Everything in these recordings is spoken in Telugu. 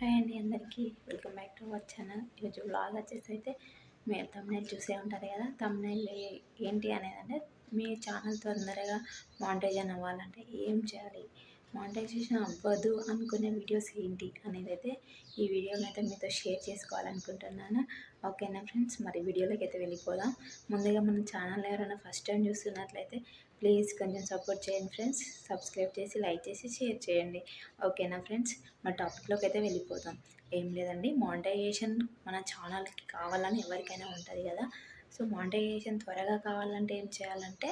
హాయ్ అండి అందరికీ welcome back to our channel. ఈరోజు వ్లాగ్ వచ్చేసి అయితే మీరు తమ్నైల్ చూసే ఉంటారు కదా. తమ్నైల్ ఏంటి అనేది అంటే మీ ఛానల్ తొందరగా మానిటైజేషన్ అవ్వాలంటే ఏం చేయాలి, మానిటైజేషన్ అవ్వదు అనుకునే వీడియోస్ ఏంటి అనేది అయితే ఈ వీడియోలో అయితే మీతో షేర్ చేసుకోవాలనుకుంటున్నాను. ఓకేనా ఫ్రెండ్స్, మరి వీడియోలోకి అయితే వెళ్ళిపోదాం. ముందుగా మన ఛానల్ ఎవరైనా ఫస్ట్ టైం చూస్తున్నట్లయితే ప్లీజ్ కొంచెం సపోర్ట్ చేయండి ఫ్రెండ్స్. సబ్స్క్రైబ్ చేసి లైక్ చేసి షేర్ చేయండి. ఓకేనా ఫ్రెండ్స్, మన టాపిక్లోకి అయితే వెళ్ళిపోదాం. ఏం లేదండి, మానిటైజేషన్ మన ఛానల్కి కావాలని ఎవరికైనా ఉంటుంది కదా. సో మానిటైజేషన్ త్వరగా కావాలంటే ఏం చేయాలంటే,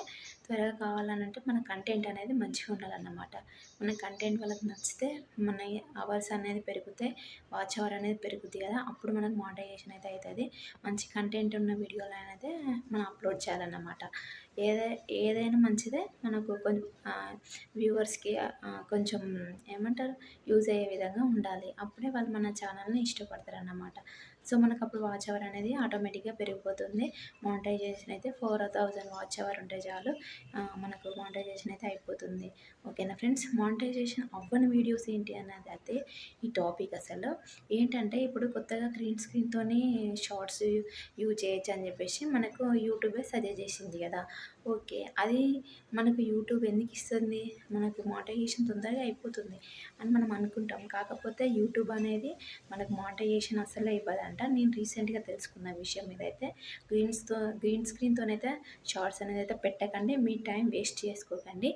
మన కంటెంట్ అనేది మంచిగా ఉండాలన్నమాట. మన కంటెంట్ వాళ్ళకి నచ్చితే మన అవర్స్ అనేది పెరుగుతాయి, వాచ్ అవర్ అనేది పెరుగుతుంది కదా. అప్పుడు మనకు మానిటైజేషన్ అయితే అవుతుంది. మంచి కంటెంట్ ఉన్న వీడియోలు అనేది మనం అప్లోడ్ చేయాలన్నమాట. ఏదైనా మంచిదే మనకు కొంచెం వ్యూవర్స్కి కొంచెం ఏమంటారు, యూజ్ అయ్యే విధంగా ఉండాలి. అప్పుడే వాళ్ళు మన ఛానల్ని ఇష్టపడతారు అన్నమాట. సో మనకు అప్పుడు వాచ్ అవర్ అనేది ఆటోమేటిక్గా పెరిగిపోతుంది. మానిటైజేషన్ అయితే 4000 వాచ్ అవర్ ఉంటే చాలు, మనకు మానిటైజేషన్ అయితే అయిపోతుంది. ఓకేనా ఫ్రెండ్స్, మానిటైజేషన్ అవ్వని వీడియోస్ ఏంటి అన్నది అయితే ఈ టాపిక్. అసలు ఏంటంటే ఇప్పుడు కొత్తగా గ్రీన్ స్క్రీన్తోని షార్ట్స్ యూజ్ చేయొచ్చు అని చెప్పేసి మనకు యూట్యూబే సజెస్ట్ చేసింది కదా. ఓకే, అది మనకు యూట్యూబ్ ఎందుకు ఇస్తుంది, మనకు మానిటైజేషన్ తొందరగా అయిపోతుంది అని మనం అనుకుంటాం. కాకపోతే యూట్యూబ్ అనేది మనకు మానిటైజేషన్ అసలు ఇవ్వదంట. నేను రీసెంట్గా తెలుసుకున్న విషయం ఇదైతే. గ్రీన్ స్క్రీన్తోనైతే షార్ట్స్ అనేది అయితే పెట్టకండి, మీ టైం వేస్ట్ చేసుకోకండి.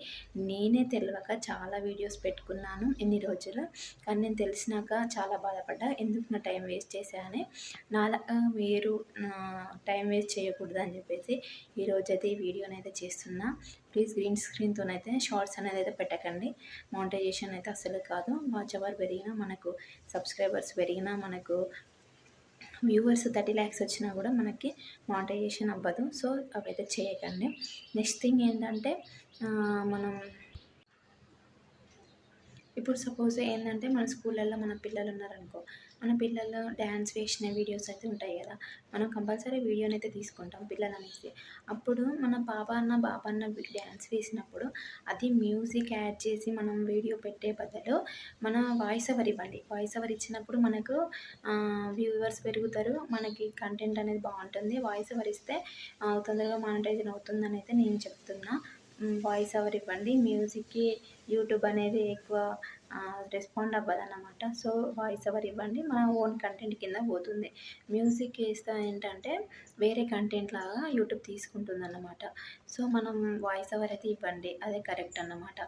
నేనే తెలియక చాలా వీడియోస్ పెట్టుకున్నాను ఇన్ని రోజులు, కానీ నేను తెలిసినాక చాలా బాధపడ్డా, ఎందుకు నా టైం వేస్ట్ చేశానని. నాలా మీరు టైం వేస్ట్ చేయకూడదు అని చెప్పేసి ఈరోజు అయితే ఈ వీడియోని అయితే చేస్తున్నా. ప్లీజ్ గ్రీన్ స్క్రీన్తోనైతే షార్ట్స్ అనేది అయితే పెట్టకండి. మానిటైజేషన్ అయితే అసలు కాదు. వాచ్ అవర్ పెరిగినా, మనకు సబ్స్క్రైబర్స్ పెరిగినా, మనకు వ్యూవర్స్ 30 lakhs వచ్చినా కూడా మనకి మానిటైజేషన్ అవ్వదు. సో అవైతే చేయకండి. నెక్స్ట్ థింగ్ ఏంటంటే, మనం ఇప్పుడు సపోజ్ ఏంటంటే మన స్కూళ్ళల్లో మన పిల్లలు ఉన్నారనుకో, మన పిల్లలు డ్యాన్స్ వేసిన వీడియోస్ అయితే ఉంటాయి కదా. మనం కంపల్సరీ వీడియోని అయితే తీసుకుంటాం పిల్లలు అనేసి. అప్పుడు మన బాబన్న డ్యాన్స్ వేసినప్పుడు అది మ్యూజిక్ యాడ్ చేసి మనం వీడియో పెట్టే బదులు మన వాయిస్ ఓవర్ ఇవ్వండి. వాయిస్ ఓవర్ ఇచ్చినప్పుడు మనకు వ్యూవర్స్ పెరుగుతారు, మనకి కంటెంట్ అనేది బాగుంటుంది. వాయిస్ ఓవర్ ఇస్తే తొందరగా మానిటైజేషన్ అవుతుందని అయితే నేను చెప్తున్నా. వాయిస్ ఓవర్ ఇవ్వండి. మ్యూజిక్కి యూట్యూబ్ అనేది ఎక్కువ రెస్పాండ్ అవ్వదన్నమాట. సో వాయిస్ ఓవర్ ఇవ్వండి, మన ఓన్ కంటెంట్ కింద పోతుంది. మ్యూజిక్ వేస్తే ఏంటంటే వేరే కంటెంట్ లాగా యూట్యూబ్ తీసుకుంటుందన్నమాట. సో మనం వాయిస్ ఓవర్ అయితే ఇవ్వండి, అదే కరెక్ట్ అన్నమాట.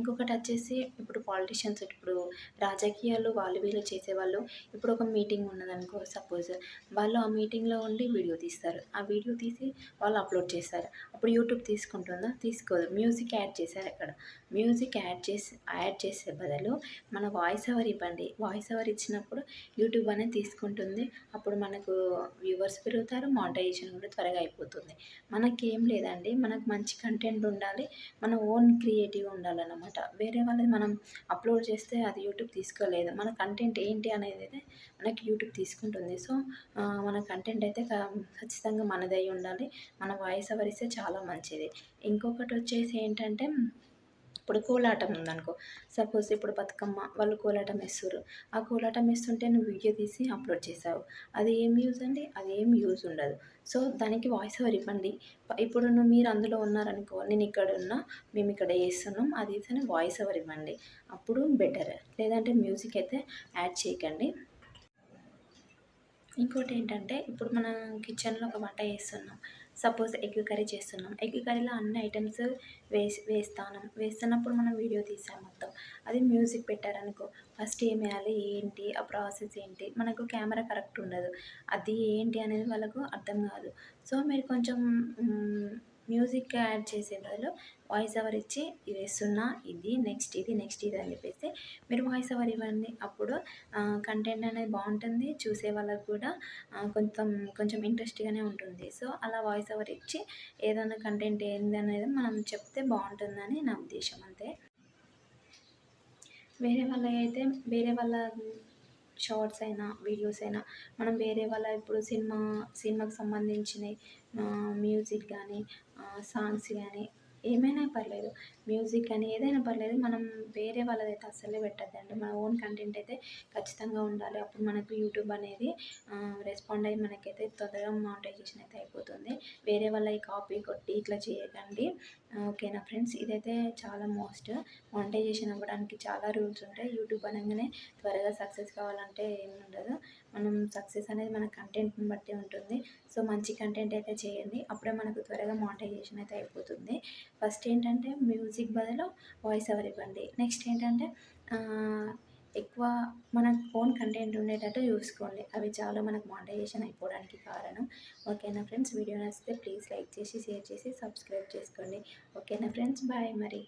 ఇంకొకటి వచ్చేసి, ఇప్పుడు పాలిటిషియన్స్, ఇప్పుడు రాజకీయాలు వాళ్ళు వీళ్ళు చేసేవాళ్ళు, ఇప్పుడు ఒక మీటింగ్ ఉన్నదనుకో సపోజ్, వాళ్ళు ఆ మీటింగ్లో ఉండి వీడియో తీస్తారు. ఆ వీడియో తీసి వాళ్ళు అప్లోడ్ చేస్తారు. అప్పుడు యూట్యూబ్ తీసుకుంటుందా? తీసుకోదు. మ్యూజిక్ యాడ్ చేశారు అక్కడ. మ్యూజిక్ యాడ్ చేసే బదులు మన వాయిస్ ఓవర్ ఇవ్వండి. వాయిస్ ఓవర్ ఇచ్చినప్పుడు యూట్యూబ్ అనేది తీసుకుంటుంది. అప్పుడు మనకు వ్యూవర్స్ పెరుగుతారు, మానిటైజేషన్ కూడా త్వరగా అయిపోతుంది. మనకేం లేదండి, మనకు మంచి కంటెంట్ ఉండాలి, మన ఓన్ క్రియేటివ్ ఉండాలన్నమాట. వేరే వాళ్ళది మనం అప్లోడ్ చేస్తే అది యూట్యూబ్ తీసుకోలేదు. మన కంటెంట్ ఏంటి అనేది అయితే మనకి యూట్యూబ్ తీసుకుంటుంది. సో మన కంటెంట్ అయితే ఖచ్చితంగా మనదై ఉండాలి. మన వాయిస్ ఓవర్ ఇస్తే చాలా మంచిది. ఇంకొకటి వచ్చేసి ఏంటంటే, ఇప్పుడు కోలాటం ఉందనుకో సపోజ్, ఇప్పుడు బతుకమ్మ వాళ్ళు కోలాటం వేస్తుర్రు. ఆ కోలాటం వేస్తుంటే నువ్వు వీడియో తీసి అప్లోడ్ చేసావు, అది ఏం యూజ్ అండి? అది ఏం యూజ్ ఉండదు. సో దానికి వాయిస్ ఓవర్ ఇవ్వండి. ఇప్పుడు మీరు అందులో ఉన్నారనుకో, నేను ఇక్కడ ఉన్నా, మేము ఇక్కడ చేస్తున్నాం, అది ఇది వాయిస్ ఓవర్ ఇవ్వండి, అప్పుడు బెటర్. లేదంటే మ్యూజిక్ అయితే యాడ్ చేయకండి. ఇంకోటి ఏంటంటే, ఇప్పుడు మనం కిచెన్లో ఒక వంట చేస్తున్నాం. సపోజ్ ఎగ్ కర్రీ చేస్తున్నాం. ఎగ్ కర్రీలో అన్ని ఐటమ్స్ వేస్తున్నప్పుడు మనం వీడియో తీసాం మొత్తం. అది మ్యూజిక్ పెట్టారనుకో, ఫస్ట్ ఏం వేయాలి, ఏంటి ఆ ప్రాసెస్ ఏంటి, మనకు కెమెరా కరెక్ట్ ఉండదు. అది ఏంటి అనేది వాళ్ళకు అర్థం కాదు. సో మీరు కొంచెం మ్యూజిక్ యాడ్ చేసే బదులు వాయిస్ ఓవర్ ఇచ్చి ఇది వేస్తున్నా, ఇది నెక్స్ట్ ఇది అని చెప్పేసి మీరు వాయిస్ ఓవర్ ఇవ్వండి. అప్పుడు కంటెంట్ అనేది బాగుంటుంది, చూసే వాళ్ళకు కూడా కొంచెం ఇంట్రెస్ట్గానే ఉంటుంది. సో అలా వాయిస్ ఓవర్ ఇచ్చి ఏదైనా కంటెంట్ ఏంది అనేది మనం చెప్తే బాగుంటుందని నా ఉద్దేశం, అంతే. వేరే వాళ్ళ షార్ట్స్ అయినా వీడియోస్ అయినా మనం వేరే వాళ్ళ, ఇప్పుడు సినిమాకి సంబంధించినవి మ్యూజిక్ కానీ సాంగ్స్ కానీ ఏమైనా పర్లేదు. మ్యూజిక్ అని ఏదైనా పర్లేదు. మనం వేరే వాళ్ళదైతే అస్సలే పెట్టొద్దండి. మన ఓన్ కంటెంట్ అయితే ఖచ్చితంగా ఉండాలి. అప్పుడు మనకు యూట్యూబ్ అనేది రెస్పాండ్ అయ్యి మనకైతే తొందరగా మానిటైజేషన్ అయితే అయిపోతుంది. వేరే వాళ్ళవి కాపీ కొట్టి ఇట్లా చేయకండి. ఓకేనా ఫ్రెండ్స్? ఇదైతే చాలా మానిటైజేషన్ అవ్వడానికి చాలా రూల్స్ ఉంటాయి. యూట్యూబ్ అనంగానే త్వరగా సక్సెస్ కావాలంటే ఏమి ఉండదు. మనం సక్సెస్ అనేది మన కంటెంట్ని బట్టి ఉంటుంది. సో మంచి కంటెంట్ అయితే చేయండి. అప్పుడే మనకు త్వరగా మానిటైజేషన్ అయితే అయిపోతుంది. ఫస్ట్ ఏంటంటే మ్యూజిక్ బదులు వాయిస్ ఓవర్ ఇవ్వండి. నెక్స్ట్ ఏంటంటే ఎక్కువ మన ఓన్ కంటెంట్ ఉండేటట్టు చూసుకోండి. అవి చాలా మనకు మానిటైజేషన్ అయిపోవడానికి కారణం. ఓకేనా ఫ్రెండ్స్? వీడియో నచ్చితే ప్లీజ్ లైక్ చేసి, షేర్ చేసి, సబ్స్క్రైబ్ చేసుకోండి. ఓకేనా ఫ్రెండ్స్? బాయ్ మరి.